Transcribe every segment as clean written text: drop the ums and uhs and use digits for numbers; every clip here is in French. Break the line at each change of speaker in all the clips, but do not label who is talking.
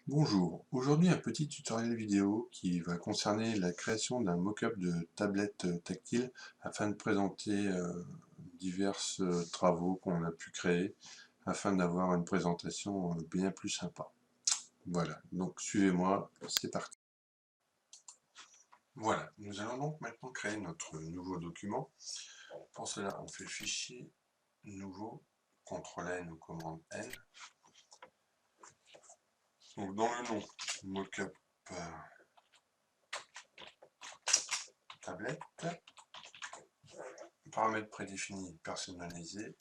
Bonjour, aujourd'hui un petit tutoriel vidéo qui va concerner la création d'un mock-up de tablette tactile afin de présenter divers travaux qu'on a pu créer afin d'avoir une présentation bien plus sympa. Voilà, donc suivez-moi, c'est parti. Voilà, nous allons donc maintenant créer notre nouveau document. Pour cela, on fait fichier, nouveau, CTRL-N ou commande N. Donc dans le nom, mock-up tablette. Paramètres prédéfinis personnalisés.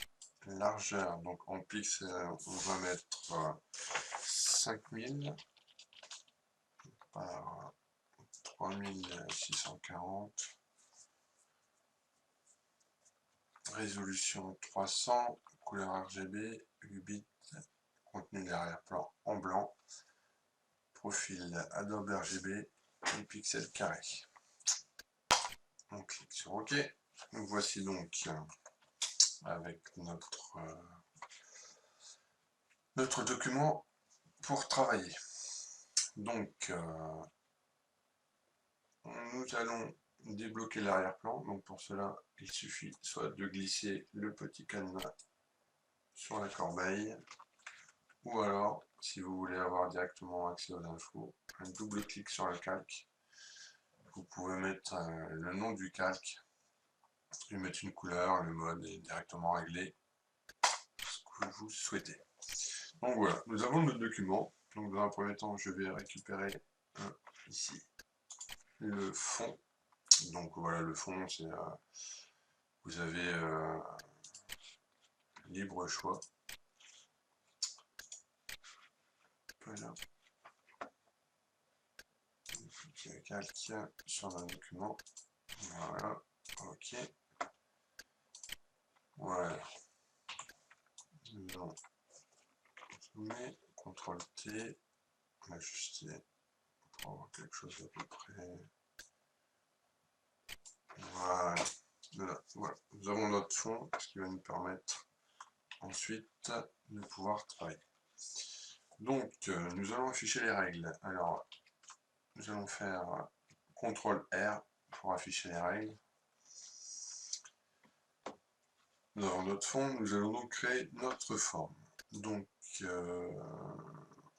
Largeur, donc en pixels, on va mettre 5000 par 3640. Résolution 300, couleur RGB, 8 bits, contenu de l'arrière-plan en blanc, profil Adobe RGB, et pixels carrés. On clique sur OK. Nous voici donc avec notre document pour travailler. Donc, nous allons débloquer l'arrière-plan. Donc pour cela, il suffit soit de glisser le petit cadenas sur la corbeille, ou alors, si vous voulez avoir directement accès aux infos, un double clic sur le calque. Vous pouvez mettre le nom du calque, lui mettre une couleur, le mode est directement réglé, ce que vous souhaitez. Donc voilà, nous avons notre document. Donc dans un premier temps, je vais récupérer ici le fond. Donc voilà, le fond, c'est vous avez libre choix. Voilà. Calque sur un document. Voilà. OK. Voilà. Nous allons zoomer. CTRL-T. Ajuster pour avoir quelque chose à peu près. Voilà. Voilà. Nous avons notre fond, ce qui va nous permettre ensuite de pouvoir travailler. Donc, nous allons afficher les règles. Alors, nous allons faire CTRL-R pour afficher les règles. Dans notre fond, nous allons donc créer notre forme. Donc,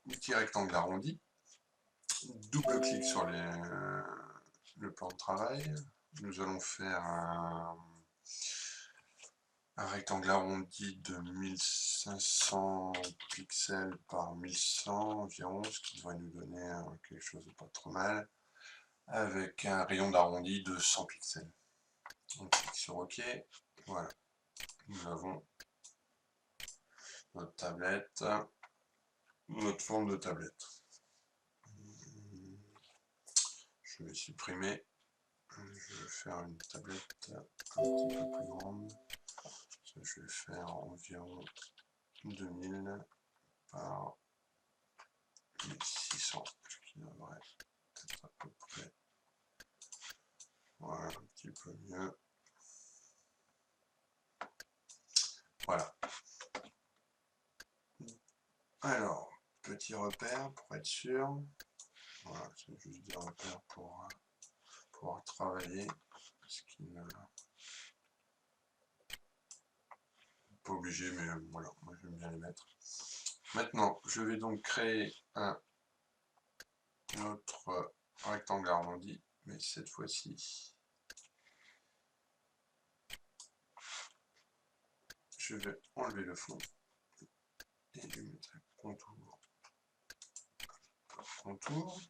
outil rectangle arrondi, double-clic sur le plan de travail. Nous allons faire un rectangle arrondi de 1500 pixels par 1100 environ, ce qui devrait nous donner quelque chose de pas trop mal, avec un rayon d'arrondi de 100 pixels. On clique sur OK. Voilà. Nous avons notre tablette, notre forme de tablette. Je vais supprimer. Je vais faire une tablette un petit peu plus grande. Je vais faire environ 2000 par 1600, ce qui devrait être à peu près. Voilà, un petit peu mieux. Voilà. Alors, petit repère pour être sûr. Voilà, c'est juste des repères pour pouvoir travailler. Ce qui ne. Pas obligé, mais voilà, moi j'aime bien les mettre. Maintenant, je vais donc créer un autre rectangle arrondi, mais cette fois-ci, je vais enlever le fond et lui mettre un contour. Contour.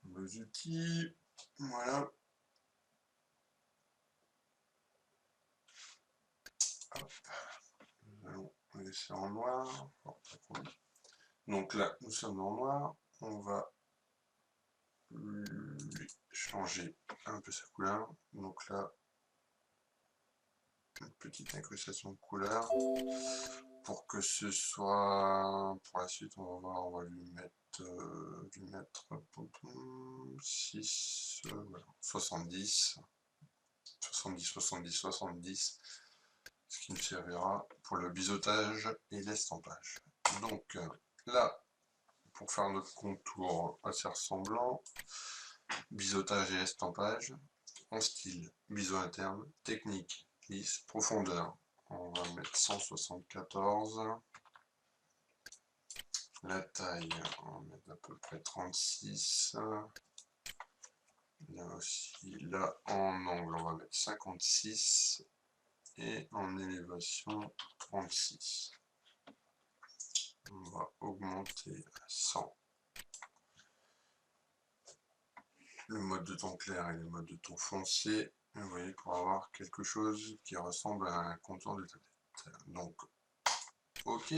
Nos outils. Voilà. Hop. Nous allons laisser en noir. Donc là, nous sommes en noir. On va lui changer un peu sa couleur. Donc là, une petite incrustation de couleur. Pour que ce soit. Pour la suite, on va voir, on va lui mettre 6, voilà, 70. 70, 70, 70. ce qui nous servira pour le biseautage et l'estampage. Donc là, pour faire notre contour assez ressemblant, biseautage et estampage, en style biseau interne, technique, lisse, profondeur, on va mettre 174, la taille, on va mettre à peu près 36, là aussi, là en angle, on va mettre 56, et en élévation 36. On va augmenter à 100. Le mode de ton clair et le mode de ton foncé, vous voyez, pour avoir quelque chose qui ressemble à un contour de tablette. Donc, ok.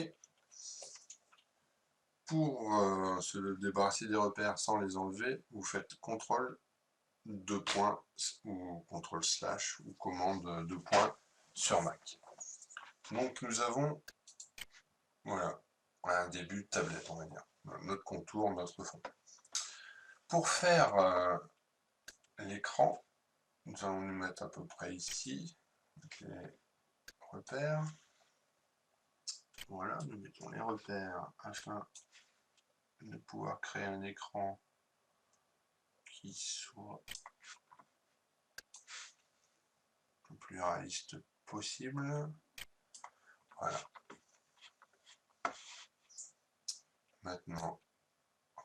Pour se débarrasser des repères sans les enlever, vous faites CTRL 2 points ou CTRL slash ou commande 2 points sur Mac. Donc nous avons, voilà, un début de tablette, on va dire. Notre contour, notre fond. Pour faire l'écran, nous allons nous mettre à peu près ici, avec les repères. Voilà, nous mettons les repères afin de pouvoir créer un écran qui soit le plus réaliste possible. Voilà. Maintenant,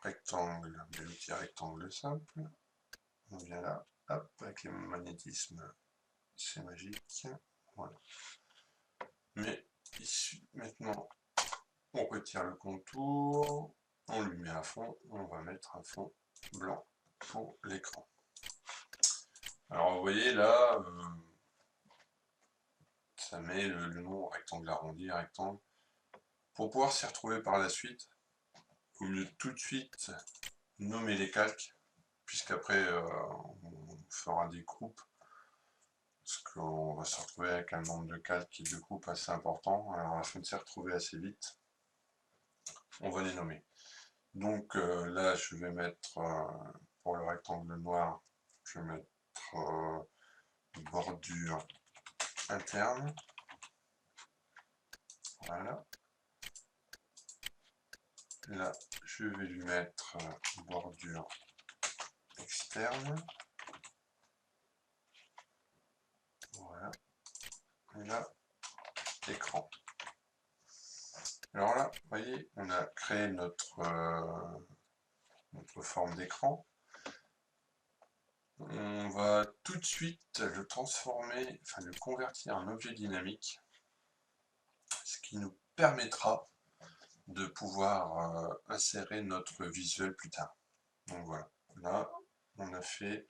rectangle, mais l'outil rectangle simple. On vient là, hop, avec le magnétisme, c'est magique. Voilà. Mais ici, maintenant, on retire le contour, on lui met un fond, on va mettre un fond blanc pour l'écran. Alors vous voyez là, ça met le nom rectangle arrondi, rectangle. Pour pouvoir s'y retrouver par la suite, il vaut mieux tout de suite nommer les calques, puisqu'après on fera des groupes, parce qu'on va se retrouver avec un nombre de calques et de groupes assez important. Alors afin de s'y retrouver assez vite, on va les nommer. Donc là je vais mettre, pour le rectangle noir, je vais mettre bordure interne. Voilà. Là, je vais lui mettre bordure externe. Voilà. Et là, écran. Alors là, vous voyez, on a créé notre forme d'écran. On va tout de suite le transformer, enfin le convertir en objet dynamique, ce qui nous permettra de pouvoir insérer notre visuel plus tard. Donc voilà, là on a fait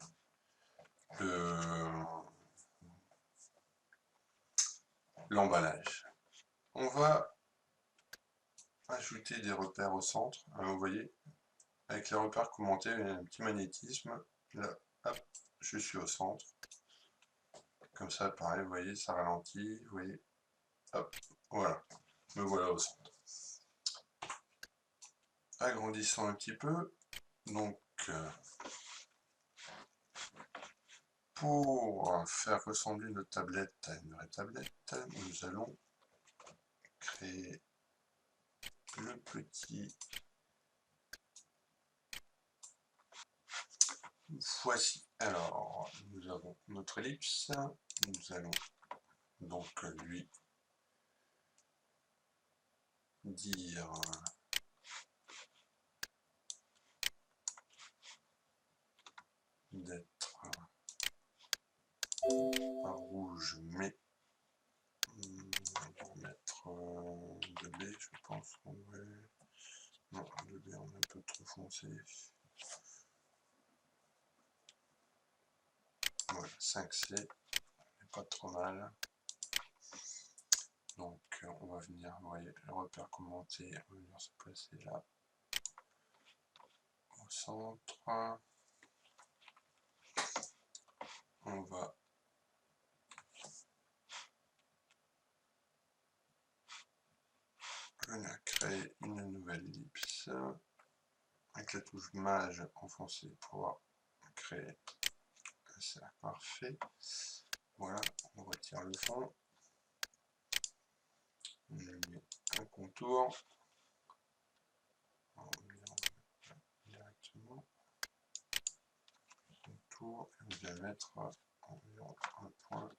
l'emballage. On va ajouter des repères au centre. Alors, vous voyez, avec les repères commentés, il y a un petit magnétisme. Là, hop, je suis au centre. Comme ça, pareil, vous voyez, ça ralentit. Vous voyez, hop, voilà. Me voilà au centre. Agrandissons un petit peu. Donc, pour faire ressembler notre tablette à une vraie tablette, nous allons créer le petit. Voici. Alors, nous avons notre ellipse. Nous allons donc lui dire d'être un rouge, mais on va mettre 2B, je pense. Ouais. Non, 2B, on est un peu trop foncé. Voilà, 5C, pas trop mal. Donc, on va venir, vous voyez, le repère commenté, on va venir se placer là, au centre. On va venir créer une nouvelle ellipse avec la touche mage enfoncée pour créer un cercle parfait. Voilà, on retire le fond. contour. On va directement contour et on va mettre environ un point.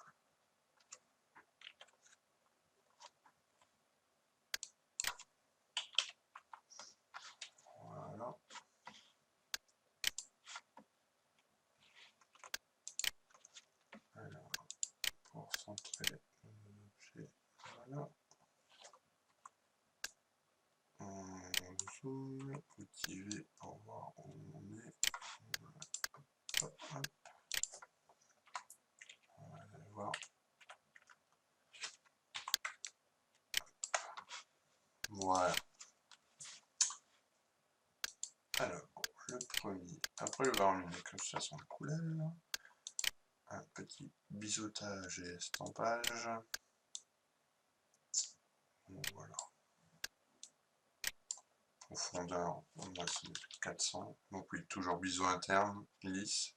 Voilà. Alors, pour centrer l'objet, voilà. On zoome, motivé pour voir où on est. Hop, hop. On va aller voir. Voilà. Alors, le premier, après le avoir mis comme ça son couleur, un petit biseautage et estampage. Voilà. Profondeur, on va se mettre 400. Donc oui, toujours biseau interne, lisse.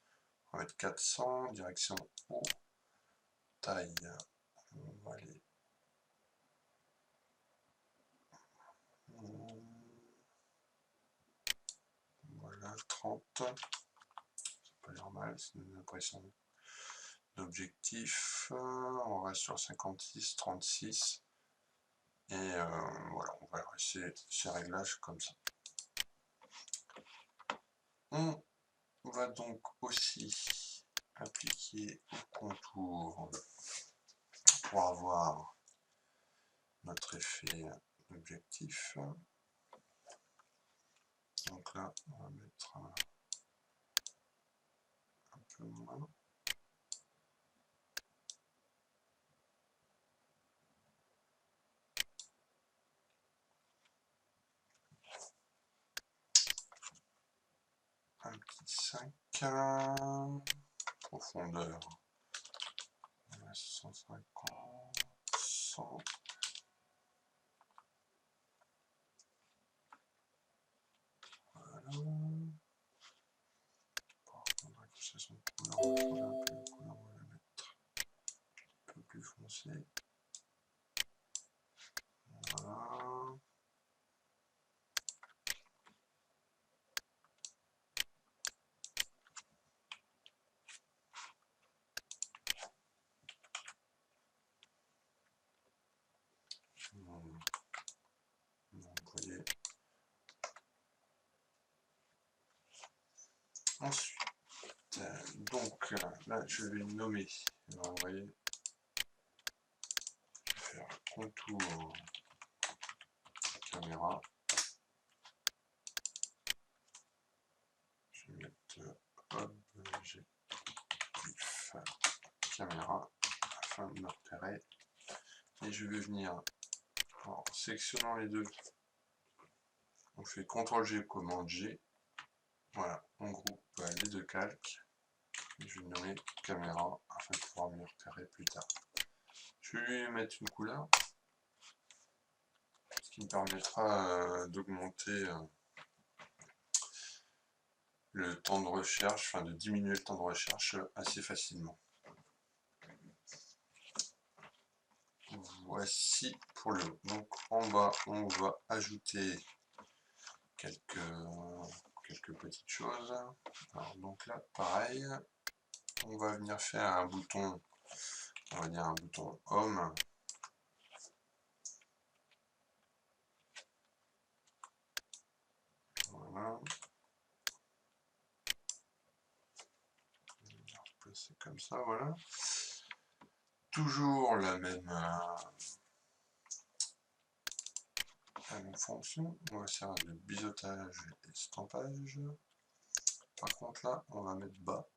On va mettre 400, direction haut. Taille, on va aller. Voilà, 30. C'est pas normal, c'est une impression d'objectif. On reste sur 56, 36. Et voilà, on va laisser ces réglages comme ça. On va donc aussi appliquer au contour pour avoir notre effet d'objectif. Donc là, on va mettre un peu moins. Un petit 5. Profondeur. 150. 100. Voilà. Par contre, que ça son couleur, on va changer un peu la couleur, on va la mettre un peu plus foncée. Voilà. Donc, vous voyez. Ensuite, donc là, je vais nommer. Alors, vous voyez, je vais faire contour caméra. Je vais mettre objectif caméra afin de me repérer. Et je vais venir en sélectionnant les deux. On fait CTRL G, commande G. Voilà, on groupe les deux calques. Et je vais nommer caméra afin de pouvoir me repérer plus tard. Je vais lui mettre une couleur, ce qui me permettra d'augmenter le temps de recherche, enfin de diminuer le temps de recherche assez facilement. Voici pour le haut. Donc en bas, on va ajouter quelques petites choses. Alors, donc là, pareil, on va venir faire un bouton, on va dire un bouton Home. Voilà. C'est comme ça, voilà. Toujours la même fonction. On va faire le biseautage et estampage. Par contre là, on va mettre bas.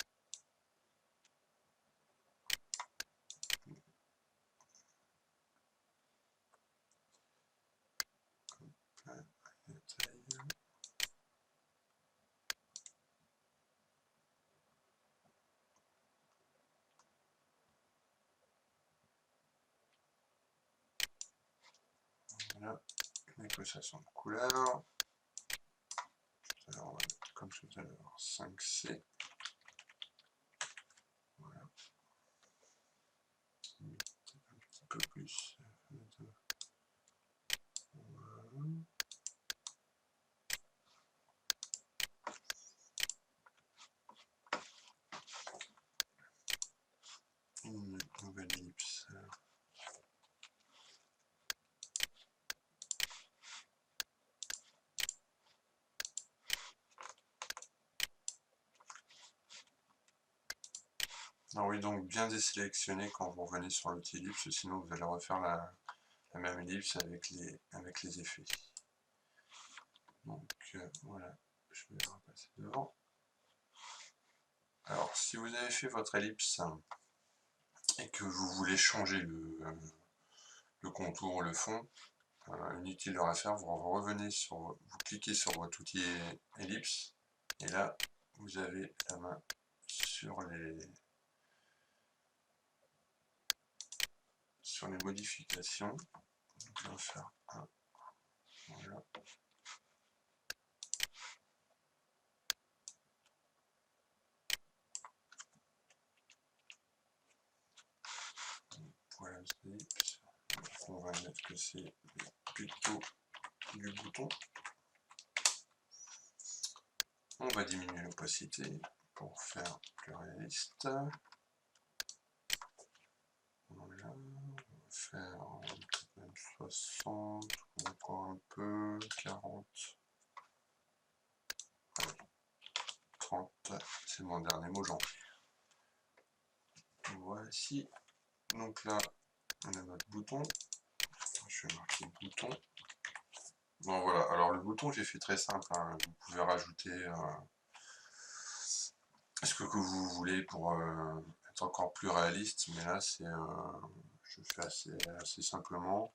Voilà, négociation de couleurs. Alors, on va mettre comme tout à l'heure 5C. Voilà. Un petit peu plus. oui, donc bien désélectionner quand vous revenez sur l'outil ellipse, sinon vous allez refaire la même ellipse avec les effets. Donc voilà, je vais repasser devant. Alors si vous avez fait votre ellipse et que vous voulez changer le contour, le fond, inutile de rien faire, vous revenez vous cliquez sur votre outil ellipse, et là vous avez la main sur les modifications. Donc on va faire un, voilà. Voilà l'ellipse. On va mettre que c'est plutôt du bouton. On va diminuer l'opacité pour faire plus réaliste. Voilà, on va faire même 60, ou encore un peu, 40, 30, c'est mon dernier mot, j'en fais. Voici, donc là, on a notre bouton. Je vais marquer bouton. Bon voilà, alors le bouton j'ai fait très simple, hein. Vous pouvez rajouter ce que vous voulez pour être encore plus réaliste, mais là c'est je fais assez simplement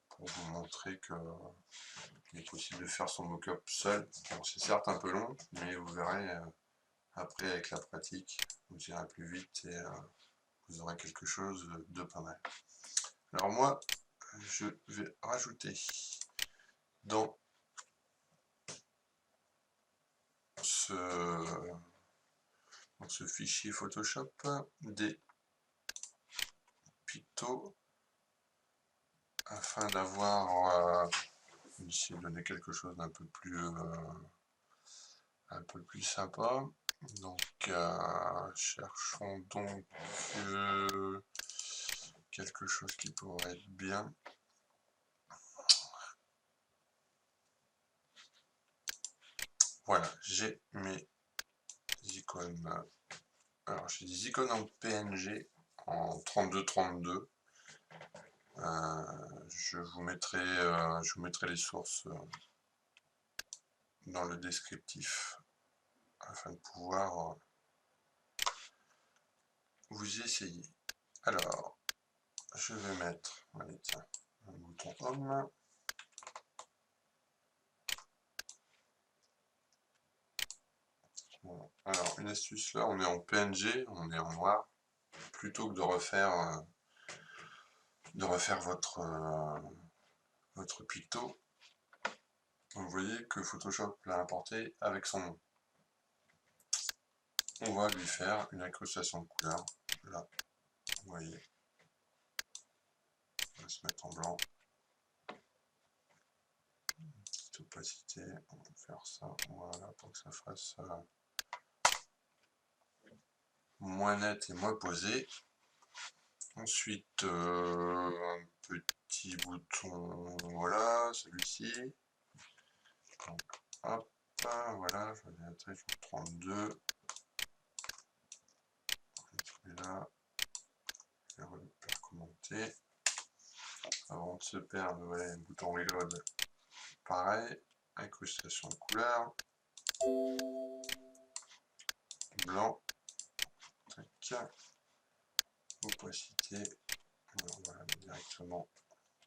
pour vous montrer qu'il est possible de faire son mock-up seul. Bon, c'est certes un peu long, mais vous verrez après avec la pratique, vous irez plus vite et vous aurez quelque chose de pas mal. Alors moi, je vais rajouter dans ce fichier Photoshop des pictos afin d'avoir essayer de donner quelque chose d'un peu plus sympa. Donc cherchons donc quelque chose qui pourrait être bien. Voilà, j'ai mes icônes. Alors j'ai des icônes en PNG en 32-32. Je vous mettrai les sources dans le descriptif afin de pouvoir vous essayer. Alors, je vais mettre, allez, tiens, un bouton Home. Bon, alors, une astuce là, on est en PNG, on est en noir. Plutôt que de refaire votre picto, vous voyez que Photoshop l'a importé avec son nom. On va lui faire une incrustation de couleur. Là, vous voyez. On va se mettre en blanc. Petite opacité. On va faire ça. Voilà, pour que ça fasse moins net et moins posé. Ensuite, un petit bouton, voilà, celui-ci. Donc, hop, voilà, je vais mettre sur 32. Là, je vais faire commenter. Avant de se perdre, voilà, le bouton reload, pareil, incrustation de couleur, blanc, tac, opacité, on va la mettre directement,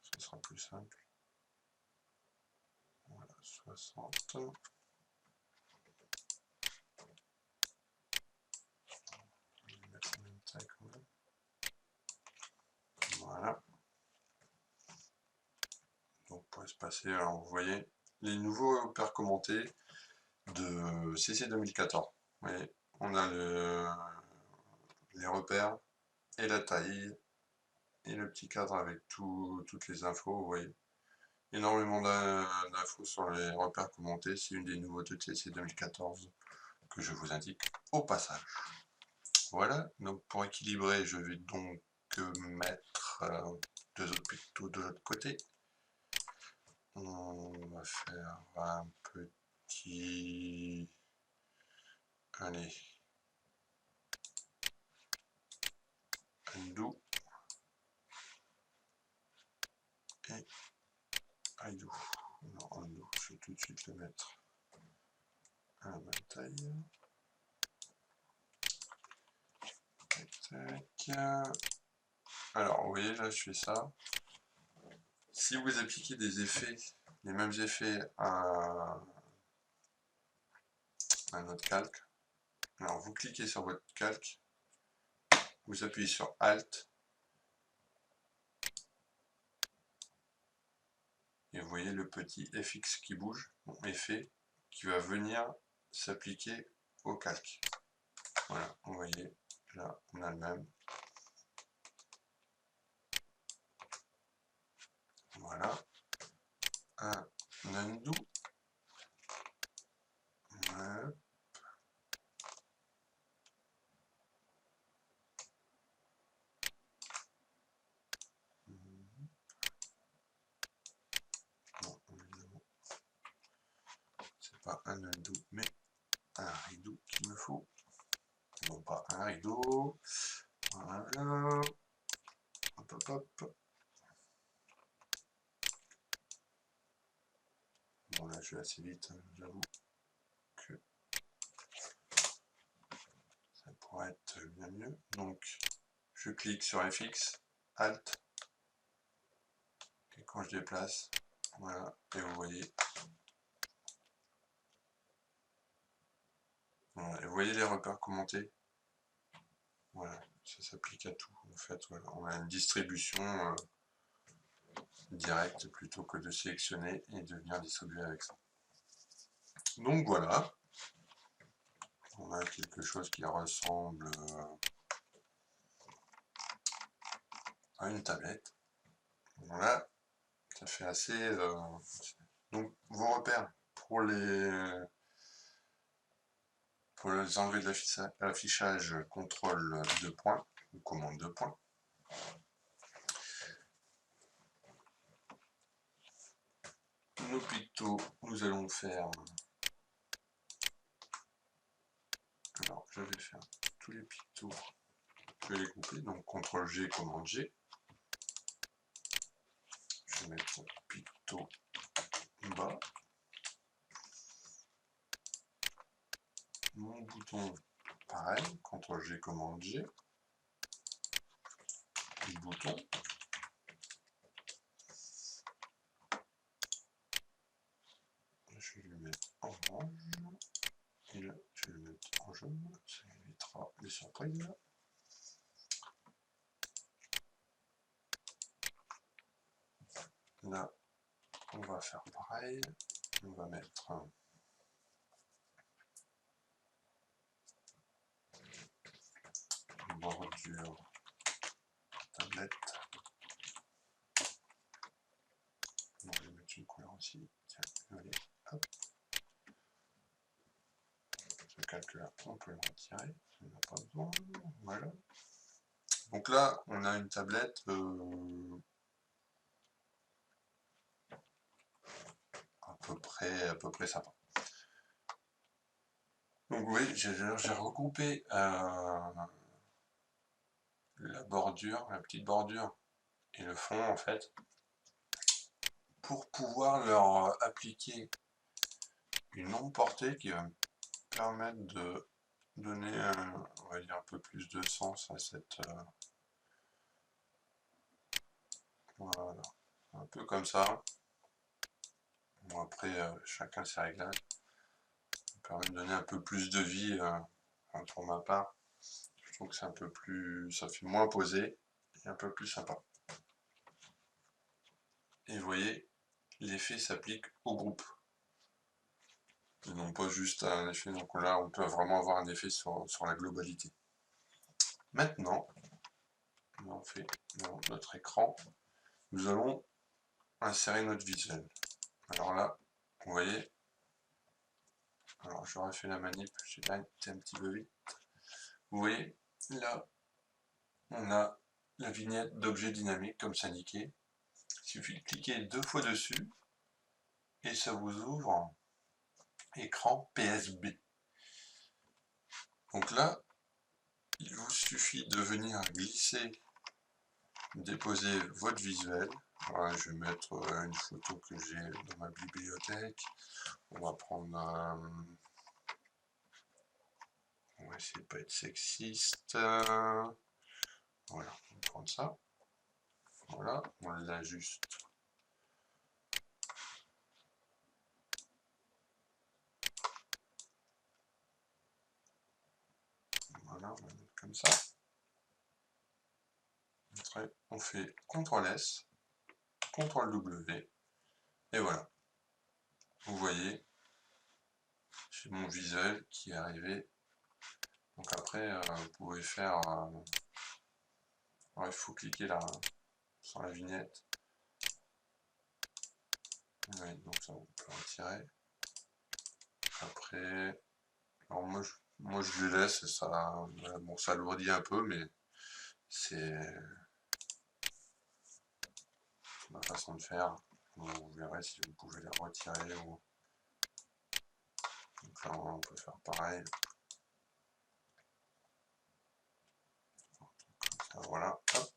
ce sera plus simple. Voilà, 60. Voilà. Donc pour espacer, alors vous voyez les nouveaux repères commentés de CC 2014. Vous voyez, on a les repères et la taille et le petit cadre avec toutes les infos. Vous voyez, énormément d'infos sur les repères commentés. C'est une des nouveautés de CC 2014 que je vous indique au passage. Voilà, donc pour équilibrer, je vais donc mettre deux autres pictos de l'autre côté. On va faire un petit... Allez. undo et undo. Non, undo, je vais tout de suite le mettre à la même taille. Tac. Alors, vous voyez, là, je fais ça. Si vous appliquez des effets, les mêmes effets à notre calque, alors vous cliquez sur votre calque, vous appuyez sur Alt, et vous voyez le petit FX qui bouge, bon, effet, qui va venir s'appliquer au calque. Voilà, vous voyez, là, on a le même. Voilà. Un undo. Ouais. Bon, évidemment, c'est pas un undo, mais un redo qu'il me faut. Non, pas un rideau. Voilà. Hop, hop, hop. Bon, là, je vais assez vite, hein, j'avoue que ça pourrait être bien mieux. Donc, je clique sur FX, Alt, et quand je déplace, voilà, et vous voyez. Voilà, et vous voyez les repères commentés. Voilà, ça s'applique à tout. En fait, voilà, on a une distribution directe plutôt que de sélectionner et de venir distribuer avec ça. Donc voilà, on a quelque chose qui ressemble à une tablette. Voilà, ça fait assez... Donc vos repères pour les enlever de l'affichage, contrôle 2 points ou commande 2 points. Nos pictos, nous allons faire... Alors, je vais faire tous les pictos, je vais les grouper, donc CTRL G, commande G. Je vais mettre picto bas. Mon bouton, pareil, CTRL G, commande G. Le bouton. Je vais le mettre en orange. Et là, je vais le mettre en jaune. Ça évitera les surprises. Là, on va faire pareil. On va mettre une bordure tablette. On va mettre une couleur aussi. Tiens, allez, hop. Ce calque-là, on peut le retirer. On n'a pas besoin. Voilà. Donc là, on a une tablette à peu près sympa. Donc oui, j'ai regroupé la bordure, la petite bordure et le fond en fait, pour pouvoir leur appliquer une longue portée qui va me permettre de donner on va dire un peu plus de sens à cette voilà, un peu comme ça. Bon, après chacun ses réglages, ça permet de donner un peu plus de vie pour ma part. Je trouve que c'est un peu plus, ça fait moins posé et un peu plus sympa. Et vous voyez, l'effet s'applique au groupe. Et non pas juste un effet, donc là on peut vraiment avoir un effet sur la globalité. Maintenant, on fait dans notre écran, nous allons insérer notre visuel. Alors là, vous voyez, alors j'aurais fait la manip, j'ai été un petit peu vite. Vous voyez, là, on a la vignette d'objet dynamique comme c'est indiqué. Il suffit de cliquer 2 fois dessus et ça vous ouvre écran PSB. Donc là, il vous suffit de venir glisser déposez votre visuel. Voilà, je vais mettre une photo que j'ai dans ma bibliothèque. On va prendre on va essayer de pas être sexiste. Voilà, on va prendre ça. Voilà, on l'ajuste. Voilà, on va mettre comme ça. Après, on fait CTRL S, CTRL W, et voilà. Vous voyez, j'ai mon visuel qui est arrivé. Donc après, vous pouvez faire... il faut cliquer là, sur la vignette. Oui, donc ça, on peut retirer. Après, alors moi je le laisse, ça, bon, ça alourdit un peu, mais c'est ma façon de faire. Vous verrez si vous pouvez les retirer. Donc là, on peut faire pareil. Voilà, hop,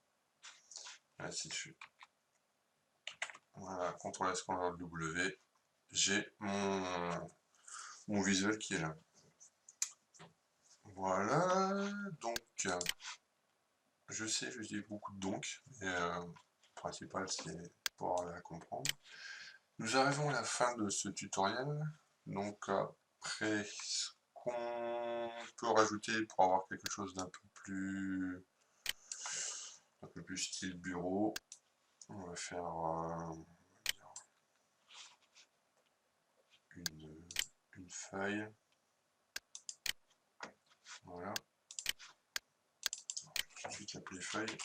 ainsi de suite. Voilà, CTRL S, CTRL W, j'ai mon visuel qui est là. Voilà, donc, je sais, je dis beaucoup de donc, mais le principal c'est pour la comprendre. Nous arrivons à la fin de ce tutoriel, donc après, ce qu'on peut rajouter pour avoir quelque chose d'un peu plus style bureau, on va faire une feuille, voilà, je vais tout de suite appeler feuille,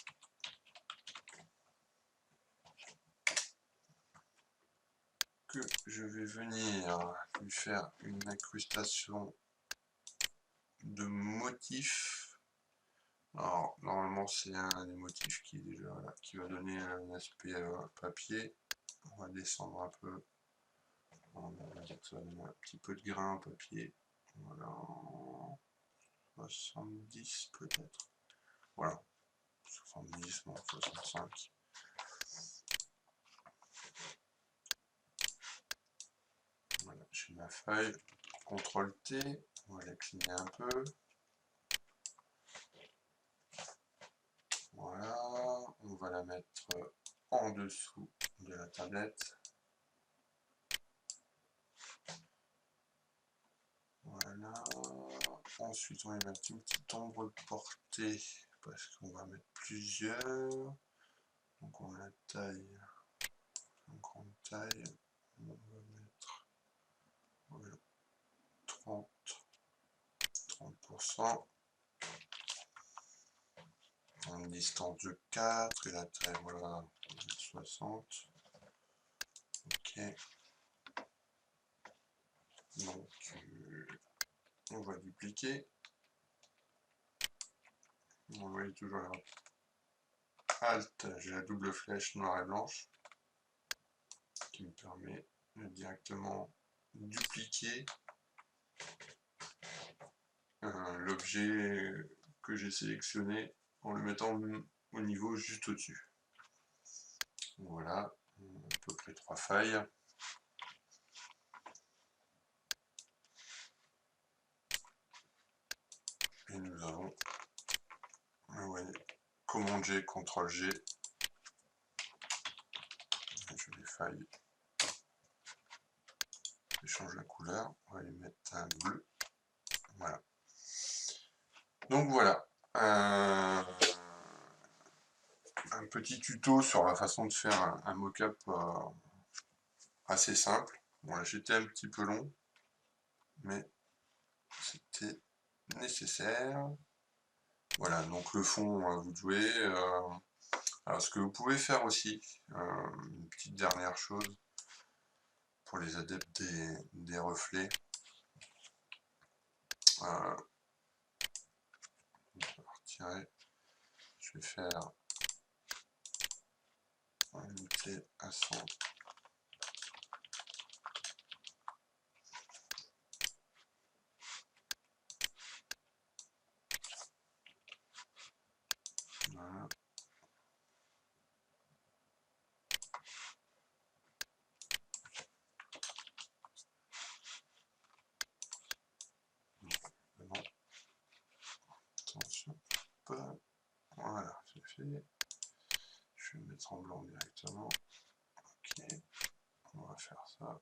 que je vais venir lui faire une incrustation de motifs. Alors normalement c'est un des motifs qui est déjà là, qui va donner un aspect papier. On va descendre un peu. On va dire que ça va donner un petit peu de grain papier. Voilà. 70 peut-être. Voilà. 70, non, 65. Voilà, j'ai ma feuille. CTRL T. On va la cligner un peu. Voilà. On va la mettre en dessous de la tablette. Voilà. Ensuite, on va mettre une petite ombre de portée parce qu'on va mettre plusieurs. Donc, on la taille, une grande taille. On va mettre voilà, 30%. Une distance de 4 et la taille, voilà, 60. Ok. Donc, on va dupliquer. On voit toujours là. Alt, j'ai la double flèche noire et blanche qui me permet de directement dupliquer l'objet que j'ai sélectionné en le mettant au niveau juste au-dessus. Voilà, à peu près 3 failles. Et nous avons, vous voyez, commande G, CTRL G. Je les failles. Je change la couleur. On va lui mettre un bleu. Voilà. Donc voilà. Un petit tuto sur la façon de faire un mock-up assez simple. Bon, là j'étais un petit peu long, mais c'était nécessaire. Voilà, donc le fond, vous de jouer. Alors ce que vous pouvez faire aussi, une petite dernière chose, pour les adeptes des reflets, on va retirer, je vais faire unité à 100. Voilà. ça.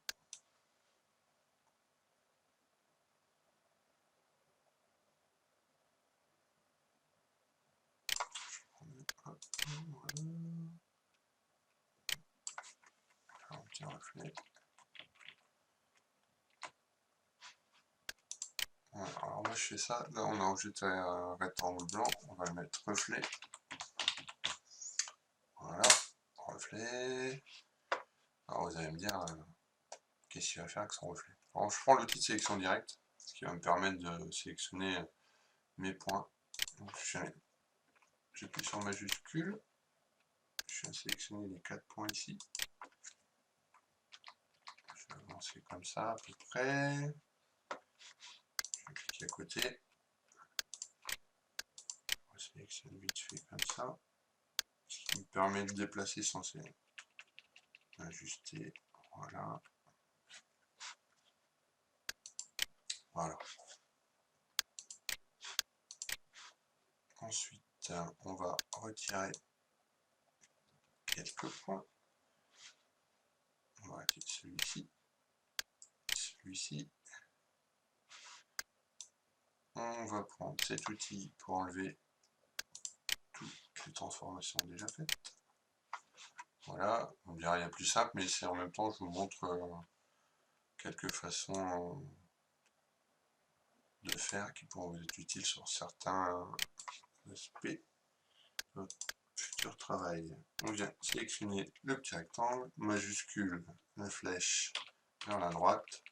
Un petit reflet. Voilà, alors moi je fais ça, là on a rejeté un rectangle blanc, on va le mettre reflet. Voilà, reflet. Alors vous allez me dire, qu'est-ce qu'il va faire avec son reflet? Alors je prends l'outil de sélection directe, ce qui va me permettre de sélectionner mes points. Donc j'appuie sur majuscule, je viens sélectionner les 4 points ici. Je vais avancer comme ça à peu près. Je vais cliquer à côté. On sélectionne vite fait comme ça. Ce qui me permet de déplacer sans ajuster. Voilà. Voilà. Ensuite, on va retirer quelques points. On va retirer celui-ci. Celui-ci. On va prendre cet outil pour enlever toutes les transformations déjà faites. Voilà, on dirait il y a plus simple, mais c'est en même temps, je vous montre quelques façons de faire qui pourront vous être utiles sur certains aspects de votre futur travail. On vient sélectionner le petit rectangle, majuscule, la flèche vers la droite.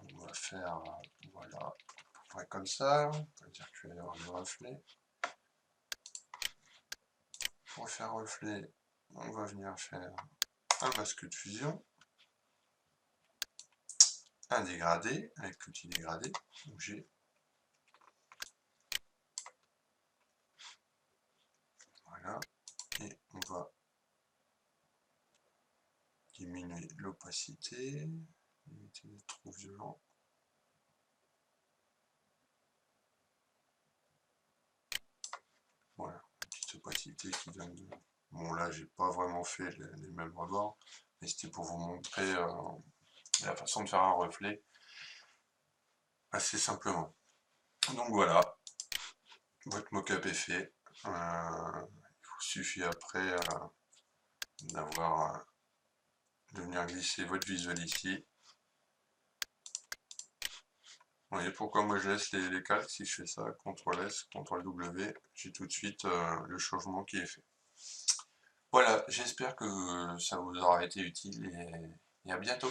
On va faire, voilà, comme ça. On va dire qu'il va y avoir du reflet. Pour faire reflet, on va venir faire un masque de fusion, un dégradé avec l'outil dégradé, donc j'ai voilà, et on va diminuer l'opacité, éviter d'être trop violent. Voilà, une petite opacité qui donne de... Bon là j'ai pas vraiment fait les mêmes rebords, mais c'était pour vous montrer la façon de faire un reflet assez simplement. Donc voilà, votre mocap est fait. Il vous suffit après d'avoir de venir glisser votre visuel ici. Vous voyez pourquoi moi je laisse les calques, si je fais ça, CTRL S, CTRL W, j'ai tout de suite le changement qui est fait. Voilà, j'espère que ça vous aura été utile et à bientôt.